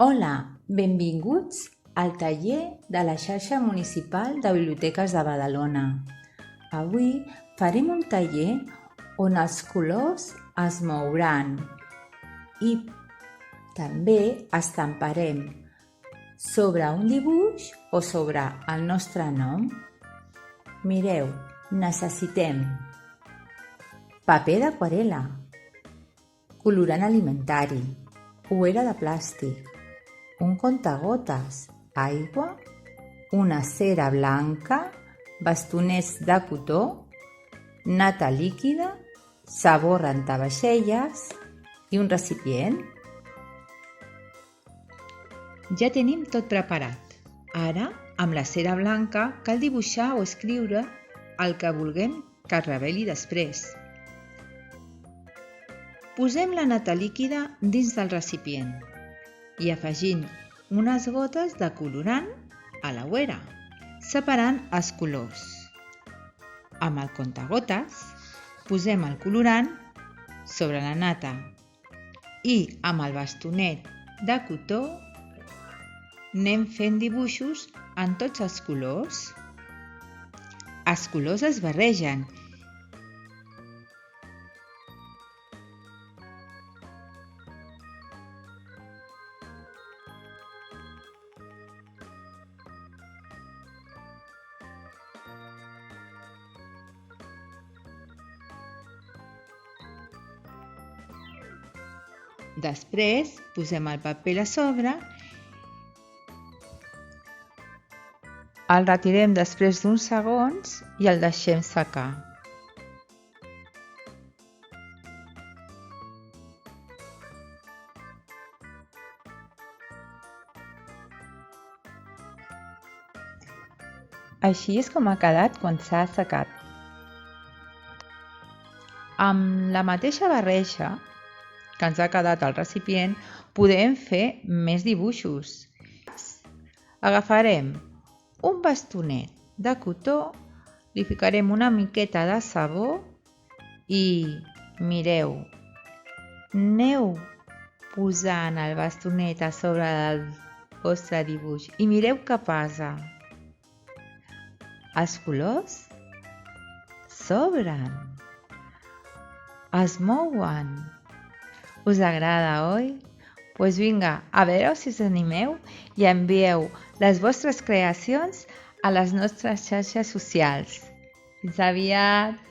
Hola, benvinguts al taller de la xarxa municipal de biblioteques de Badalona. Avui farem un taller on els colors es mouran i també estamparem sobre un dibuix o sobre el nostre nom. Mireu, necessitem paper d'aquarel·la, colorant alimentari, ouera de plàstic, un contagotes, aigua, una cera blanca, bastonets de cotó, nata líquida, sabó rentavaixelles i un recipient. Ja tenim tot preparat. Ara, amb la cera blanca, cal dibuixar o escriure el que vulguem que es reveli després. Posem la nata líquida dins del recipient i afegint unes gotes de colorant a l'ouera, separant els colors. Amb el contagotes posem el colorant sobre la nata i amb el bastonet de cotó anem fent dibuixos en tots els colors. Els colors es barregen Després posem el paper a sobre, el retirem després d'uns segons i el deixem secar. Així és com ha quedat quan s'ha assecat. Amb la mateixa barreja que ens ha quedat al recipient, podem fer més dibuixos. Agafarem un bastonet de cotó, li ficarem una miqueta de sabó i mireu, aneu posant el bastonet a sobre del vostre dibuix i mireu què passa. Els colors s'obren, es mouen. Us agrada, oi? Doncs vinga, a veure si us animeu i envieu les vostres creacions a les nostres xarxes socials. Fins aviat!